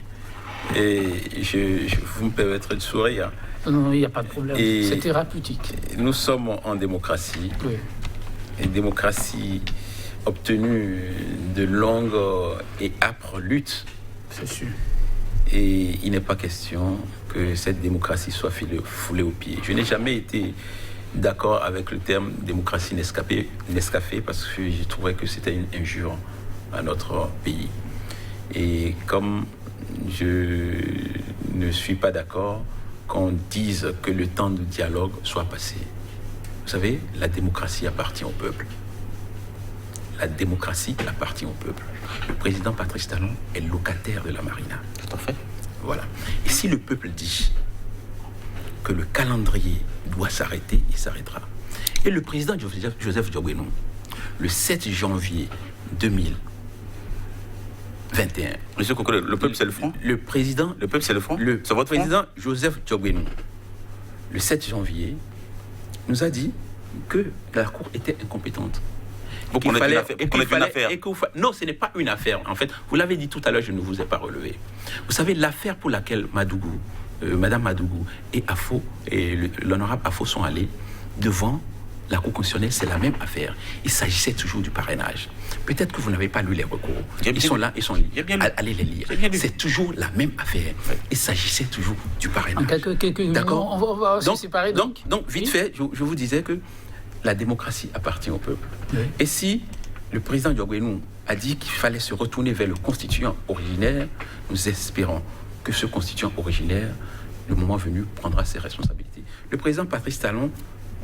vous me permettrez de sourire. Non, il n'y a pas de problème. C'est thérapeutique. Nous sommes en démocratie. Oui. Une démocratie obtenue de longues et âpres luttes. C'est sûr. Et il n'est pas question que cette démocratie soit foulée aux pieds. Je n'ai jamais été d'accord avec le terme démocratie Nescafé parce que je trouvais que c'était une injure à notre pays. Et comme je ne suis pas d'accord qu'on dise que le temps de dialogue soit passé. Vous savez, la démocratie appartient au peuple. La démocratie appartient au peuple. Le président Patrice Talon est locataire de la Marina. Tout à fait. Voilà. Et si le peuple dit que le calendrier doit s'arrêter, il s'arrêtera. Et le président Joseph Diogbenou, le 7 janvier 2021... Monsieur Kokole, le peuple c'est le front. Le président... Le peuple c'est le front. C'est votre président Joseph Diogbenou, le 7 janvier, nous a dit que la Cour était incompétente. Non, ce n'est pas une affaire. En fait, vous l'avez dit tout à l'heure, je ne vous ai pas relevé. Vous savez, l'affaire pour laquelle Madame Madougou et l'honorable Afo sont allés devant la Cour constitutionnelle, c'est la même affaire. Il s'agissait toujours du parrainage. Peut-être que vous n'avez pas lu les recours. Ils sont là, ils sont libres. Allez les lire. C'est toujours la même affaire. Il s'agissait toujours du parrainage. D'accord. On va se séparer. Donc, vite fait, je vous disais que la démocratie appartient au peuple. Oui. Et si le président Diogbenou a dit qu'il fallait se retourner vers le constituant originaire, nous espérons que ce constituant originaire, le moment venu, prendra ses responsabilités. Le président Patrice Talon,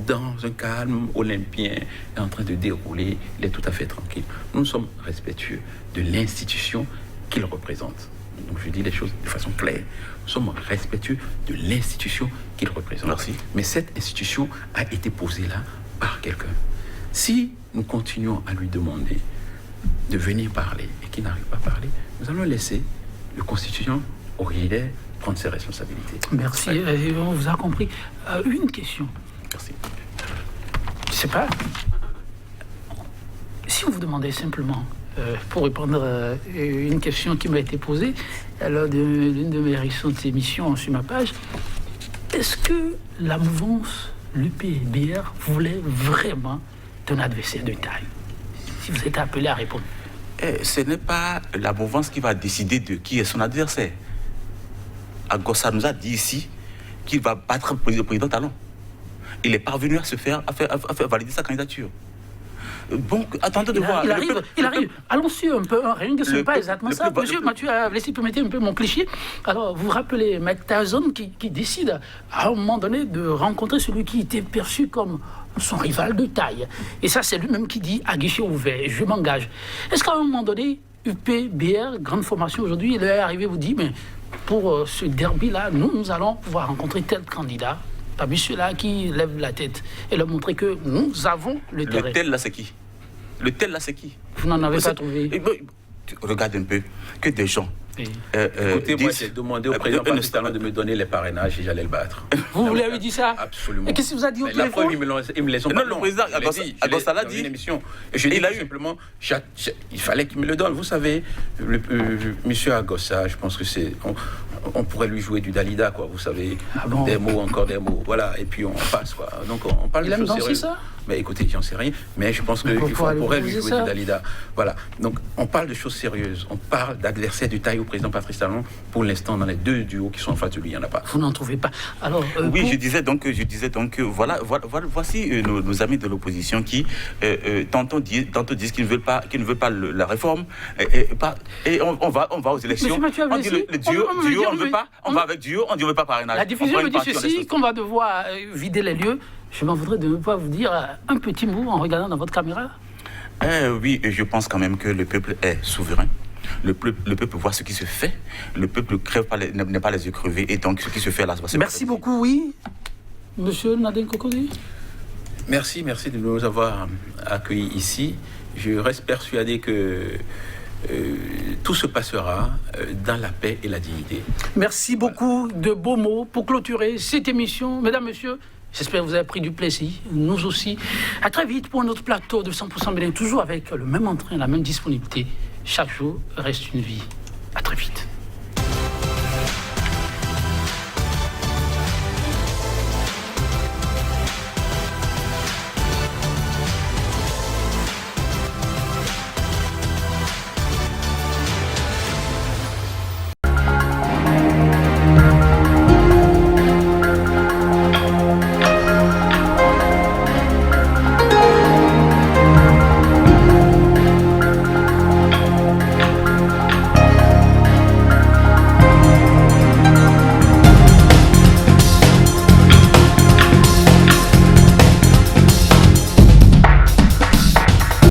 dans un calme olympien, est en train de dérouler, il est tout à fait tranquille. Nous sommes respectueux de l'institution qu'il représente. Donc je dis les choses de façon claire. Nous sommes respectueux de l'institution qu'il représente. Merci. Mais cette institution a été posée là par quelqu'un. Si nous continuons à lui demander de venir parler et qu'il n'arrive pas à parler, nous allons laisser le constituant originaire prendre ses responsabilités. Merci, on vous a compris. Une question. Merci. Je ne sais pas. Si on vous demandait simplement, pour répondre à une question qui m'a été posée lors d'une de mes récentes émissions sur ma page, est-ce que la mouvance l'UPBR voulait vraiment d'un adversaire de taille? Si vous êtes appelé à répondre. Ce n'est pas la mouvance qui va décider de qui est son adversaire. Agossa nous a dit ici qu'il va battre le président Talon. Il est parvenu à faire valider sa candidature. Bon, attendez de voir. Il arrive. Allons sur un peu, rien que ce n'est pas exactement ça. Monsieur Mathieu a laissé permettre un peu mon cliché. Alors, vous rappelez Mike Tyson qui décide à un moment donné de rencontrer celui qui était perçu comme son rival de taille. Et ça, c'est lui-même qui dit à guichet ouvert, je m'engage. Est-ce qu'à un moment donné, UPBR, grande formation aujourd'hui, il est arrivé, vous dit, mais pour ce derby-là, nous allons pouvoir rencontrer tel candidat, parmi ceux-là qui lèvent la tête et leur montrer que nous avons le terrain. Le tel là, c'est qui? Le tel là, c'est qui? Vous n'en avez pas trouvé. Regarde un peu, que des gens. Écoutez, moi, j'ai demandé au président Patrice Talon de me donner les parrainages et j'allais le battre. Vous lui avez dit ça? Absolument. Et qu'est-ce qu'il vous a dit au téléphone? La preuve, il me les ont pas. Non, le président Agossa l'a dit. Et je dis simplement, il fallait qu'il me le donne. Vous savez, monsieur Agossa, je pense que c'est... On pourrait lui jouer du Dalida, quoi, vous savez. Ah bon? Des mots, encore des mots. Voilà, et puis on passe, quoi. Donc on parle de choses sérieuses. Ça? Mais écoutez, j'en sais rien. Mais je pense qu'on pourrait lui jouer du Dalida. Voilà. Donc on parle de choses sérieuses. On parle d'adversaires de taille au président Patrice Talon. Pour l'instant, dans les deux duos qui sont en face de lui, il n'y en a pas. Vous n'en trouvez pas. Alors, oui, je disais donc voici nos amis de l'opposition qui tantôt disent qu'ils ne veulent pas la réforme. Et on va aux élections. On dit le duo, on ne veut pas. On va avec duo, on ne veut pas parrainage. La diffusion me dit ceci, qu'on va devoir vider les lieux. Je m'en voudrais de ne pas vous dire un petit mot en regardant dans votre caméra. Oui, je pense quand même que le peuple est souverain. le peuple voit ce qui se fait, le peuple n'est pas les yeux crevés, et donc ce qui se fait là, c'est Merci beaucoup, oui. Monsieur Nadine Kokodi. Merci de nous avoir accueillis ici. Je reste persuadé que tout se passera dans la paix et la dignité. Merci beaucoup de beaux mots pour clôturer cette émission. Mesdames, Messieurs, j'espère que vous avez pris du plaisir. Nous aussi. À très vite pour un autre plateau de 100% Bénin, toujours avec le même entrain, la même disponibilité. Chaque jour reste une vie. À très vite.